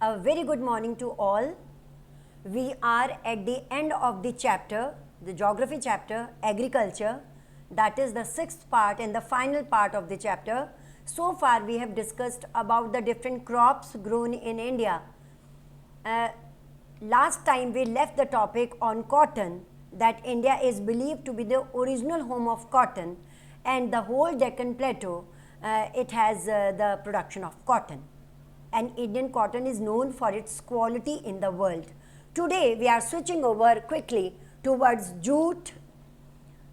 A very good morning to all. We are at the end of the chapter, the geography chapter, agriculture. That is the sixth part and the final part of the chapter. So far we have discussed about the different crops grown in India. Last time we left the topic on cotton, that India is believed to be the original home of cotton, and the whole Deccan Plateau, it has the production of cotton. And Indian cotton is known for its quality in the world. Today we are switching over quickly towards jute,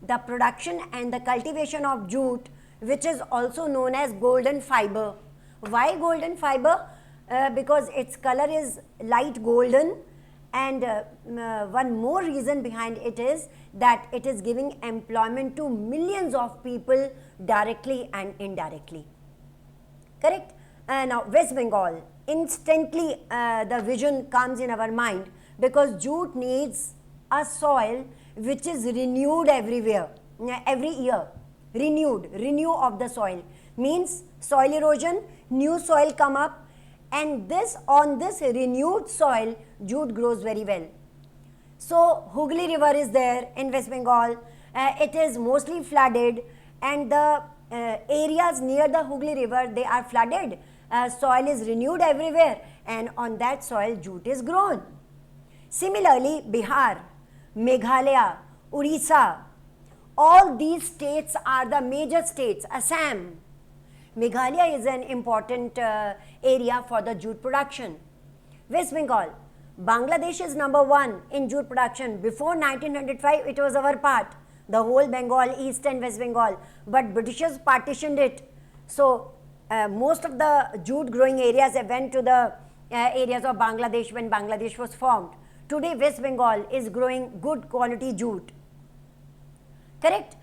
the production and the cultivation of jute, which is also known as golden fiber. Why golden fiber? Because its color is light golden, and one more reason behind it is that it is giving employment to millions of people directly and indirectly. Correct? Now West Bengal, instantly the vision comes in our mind, because jute needs a soil which is renewed every year. Renew of the soil means soil erosion, new soil come up, and on this renewed soil jute grows very well. So Hooghly river is there in West Bengal. It is mostly flooded, and the areas near the Hooghly river, they are flooded. Soil is renewed everywhere, and on that soil jute is grown. Similarly, Bihar, Meghalaya, Orissa, all these states are the major states. Assam, Meghalaya is an important area for the jute production. West Bengal, Bangladesh is number one in jute production. Before 1905, it was our part, the whole Bengal, East and West Bengal, but Britishers partitioned it. So most of the jute growing areas went to the areas of Bangladesh when Bangladesh was formed. Today West Bengal is growing good quality jute. Correct?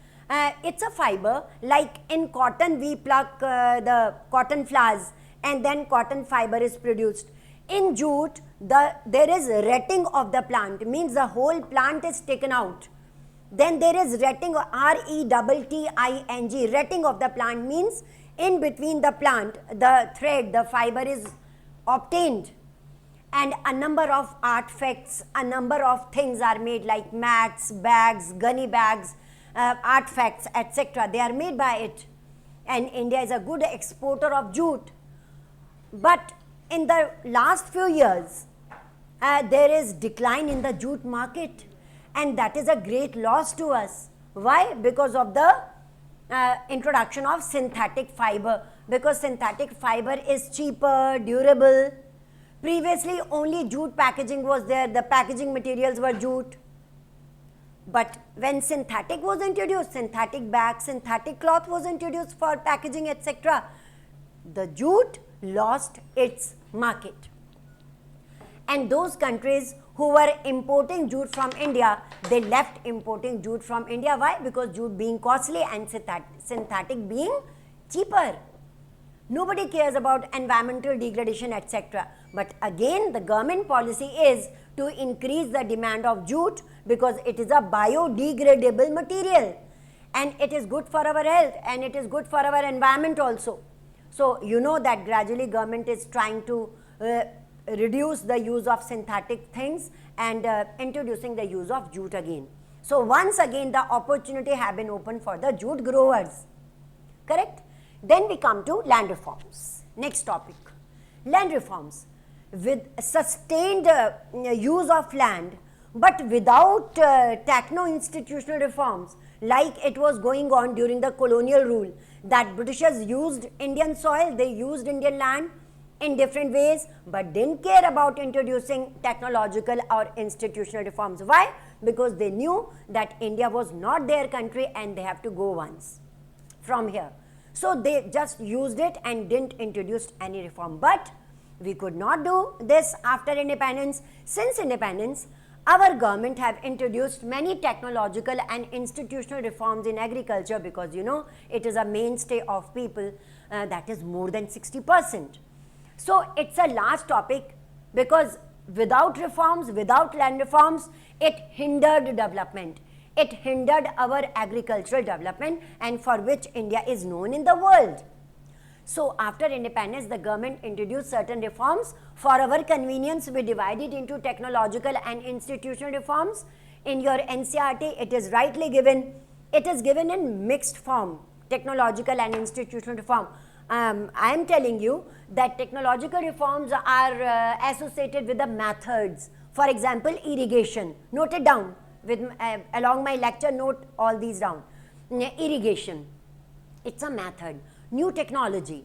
It's a fiber. Like in cotton we pluck the cotton flowers and then cotton fiber is produced. In jute there is retting of the plant, means the whole plant is taken out. Then there is retting, R-E-T-T-I-N-G, retting of the plant means in between the plant, the thread, the fiber is obtained, and a number of artifacts, a number of things are made, like mats, bags, gunny bags, artifacts, etc. They are made by it, and India is a good exporter of jute. But in the last few years, there is decline in the jute market, and that is a great loss to us. Why? Because of the introduction of synthetic fiber, because synthetic fiber is cheaper, durable. Previously only jute packaging was there, the packaging materials were jute. But when synthetic was introduced, synthetic bags, synthetic cloth was introduced for packaging, etc., the jute lost its market. And those countries who were importing jute from India, they left importing jute from India. Why? Because jute being costly and synthetic being cheaper. Nobody cares about environmental degradation, etc. But again, the government policy is to increase the demand of jute, because it is a biodegradable material and it is good for our health and it is good for our environment also. So you know that gradually government is trying to reduce the use of synthetic things and introducing the use of jute again. So once again the opportunity have been opened for the jute growers. Correct? Then we come to land reforms. Next topic, land reforms. With sustained use of land, but without techno-institutional reforms, like it was going on during the colonial rule, that Britishers used Indian soil, they used Indian land in different ways, but didn't care about introducing technological or institutional reforms. Why? Because they knew that India was not their country and they have to go once from here. So they just used it and didn't introduce any reform. But we could not do this after independence. Since independence, our government have introduced many technological and institutional reforms in agriculture, because you know it is a mainstay of people, that is more than 60%. So it's a last topic, because without reforms, without land reforms, it hindered development. It hindered our agricultural development, and for which India is known in the world. So after independence, the government introduced certain reforms. For our convenience, we divide it into technological and institutional reforms. In your NCERT, it is rightly given. It is given in mixed form, technological and institutional reform. I am telling you that technological reforms are associated with the methods. For example, irrigation. Note it down. With along my lecture, note all these down. Irrigation. It's a method. New technology.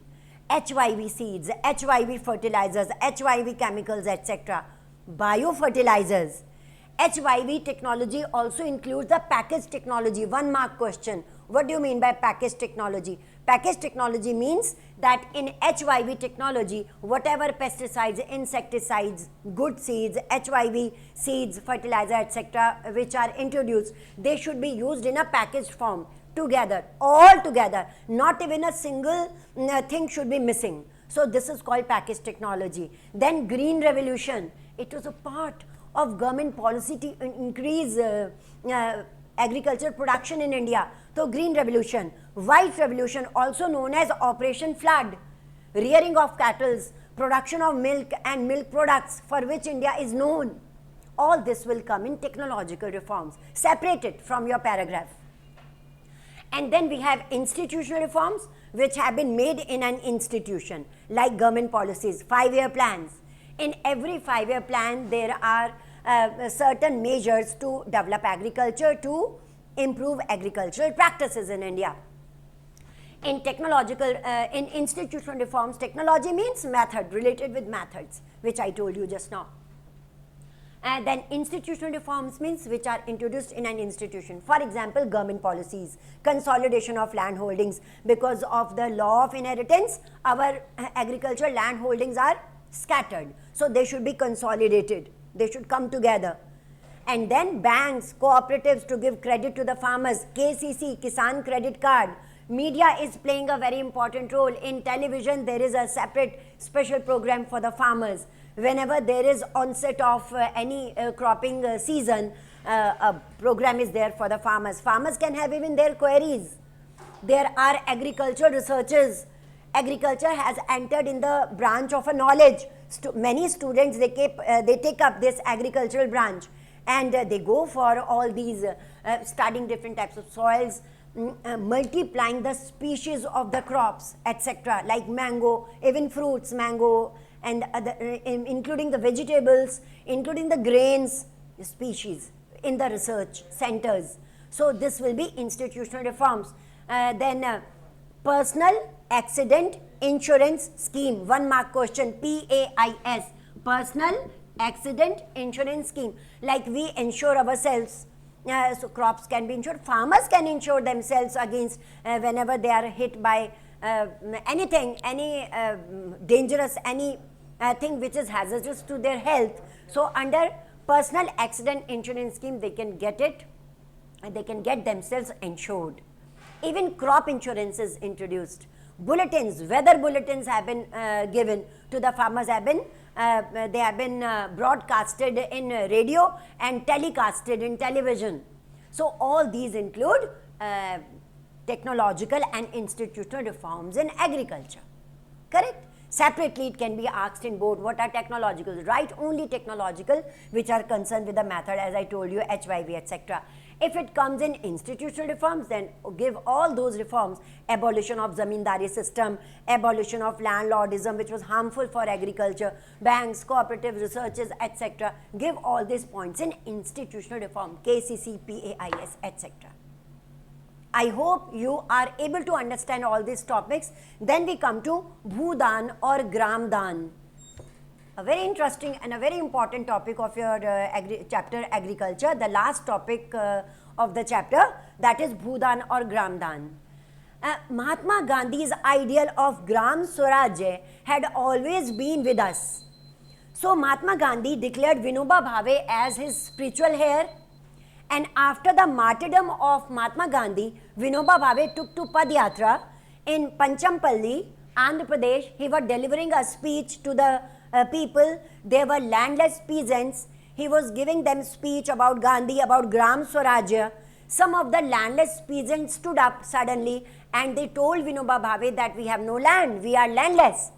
HYV seeds, HYV fertilizers, HYV chemicals, etc. Biofertilizers. HYV technology also includes the package technology. 1 mark question. What do you mean by package technology? Package technology means that in HYV technology, whatever pesticides, insecticides, good seeds, HYV seeds, fertilizer, etc., which are introduced, they should be used in a packaged form together, all together. Not even a single thing should be missing. So this is called package technology. Then green revolution. It was a part of government policy to increase agriculture production in India. So green revolution. White revolution, also known as Operation Flood. Rearing of cattle, production of milk and milk products, for which India is known. All this will come in technological reforms. Separate it from your paragraph. And then we have institutional reforms which have been made in an institution, like government policies, 5-year plans. In every 5-year plan, there are certain measures to develop agriculture, to improve agricultural practices in India. In technological, in institutional reforms, technology means method, related with methods, which I told you just now. And then institutional reforms means which are introduced in an institution. For example, government policies, consolidation of land holdings. Because of the law of inheritance, our agricultural land holdings are scattered. So they should be consolidated. They should come together. And then banks, cooperatives to give credit to the farmers, KCC, Kisan Credit Card. Media is playing a very important role. In television, there is a separate special program for the farmers. Whenever there is onset of any cropping season, a program is there for the farmers. Farmers can have even their queries. There are agricultural researchers. Agriculture has entered in the branch of a knowledge. Many students, they take up this agricultural branch, and they go for all these studying different types of soils, multiplying the species of the crops, etc., like mango, even fruits, mango, and other, including the vegetables, including the grains species in the research centers. So this will be institutional reforms. Then personal accident insurance scheme, 1 mark question, PAIS, personal accident insurance scheme. Like we insure ourselves, so crops can be insured, farmers can insure themselves against whenever they are hit by anything, any dangerous, any thing which is hazardous to their health. So under personal accident insurance scheme, they can get it, and they can get themselves insured. Even crop insurance is introduced. Bulletins, weather bulletins have been given to the farmers, they have been broadcasted in radio and telecasted in television. So all these include technological and institutional reforms in agriculture. Correct? Separately, it can be asked in board, what are technological? Write only technological which are concerned with the method, as I told you, HYV, etc. If it comes in institutional reforms, then give all those reforms: abolition of zamindari system, abolition of landlordism, which was harmful for agriculture, banks, cooperatives, researches, etc. Give all these points in institutional reform, KCC, PAIS, etc. I hope you are able to understand all these topics. Then we come to Bhudan or Gramdan. A very interesting and a very important topic of your chapter agriculture, the last topic of the chapter, that is Bhudan or Gramdan. Mahatma Gandhi's ideal of Gram Swaraj had always been with us. So Mahatma Gandhi declared Vinoba Bhave as his spiritual heir, and after the martyrdom of Mahatma Gandhi, Vinoba Bhave took to Padyatra in Panchampalli, Andhra Pradesh. He was delivering a speech to the people. They were landless peasants. He was giving them speech about Gandhi, about Gram Swaraj. some of the landless peasants stood up suddenly and they told Vinoba Bhave that we have no land, we are landless.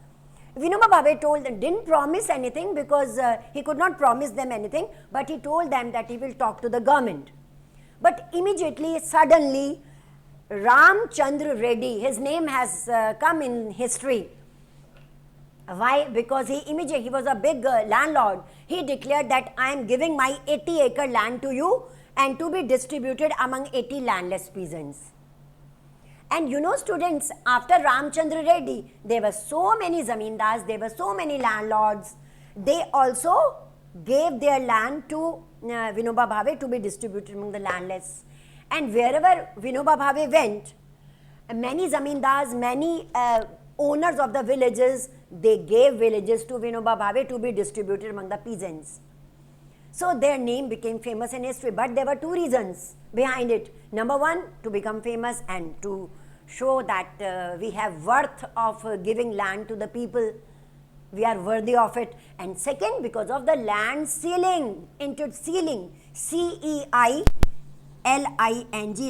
Vinoba Bhave didn't promise anything because he could not promise them anything, but he told them that he will talk to the government. But immediately, suddenly, Ramchandra Reddy, his name has come in history. Why? Because he was a big landlord. He declared that I am giving my 80-acre land to you and to be distributed among 80 landless peasants. And you know, students, after Ramchandra Reddy, there were so many zamindars, there were so many landlords. They also gave their land to Vinoba Bhave to be distributed among the landless. And wherever Vinoba Bhave went, many zamindars, many owners of the villages, they gave villages to Vinoba Bhave to be distributed among the peasants. So their name became famous in history, but there were two reasons behind it. Number one, to become famous and to show that we have worth of giving land to the people. We are worthy of it. And second, because of the land ceiling, C-E-I-L-I-N-G,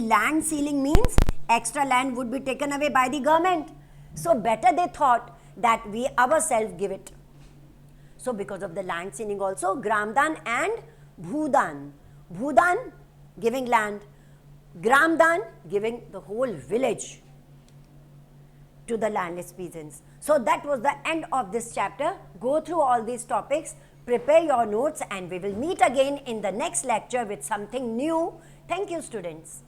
land ceiling means extra land would be taken away by the government. So better they thought that we ourselves give it. So because of the land ceiling also, Gramdan and Bhudan. Bhudan giving land, Gramdan giving the whole village to the landless peasants. So that was the end of this chapter. Go through all these topics, prepare your notes, and we will meet again in the next lecture with something new. Thank you, students.